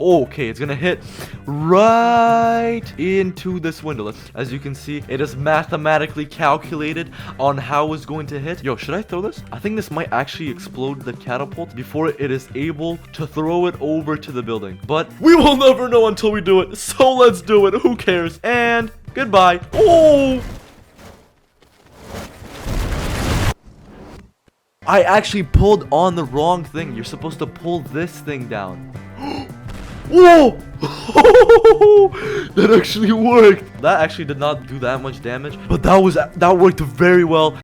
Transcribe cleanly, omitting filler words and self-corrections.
Okay, it's gonna hit right into this window. As you can see, it is mathematically calculated on how it's going to hit. Yo, should I throw this? I think this might actually explode the catapult before it is able to throw it over to the building. But we will never know until we do it. So let's do it. Who cares? And goodbye. Oh! I actually pulled on the wrong thing. You're supposed to pull this thing down. Whoa! That actually worked. That actually did not do that much damage, but that worked very well.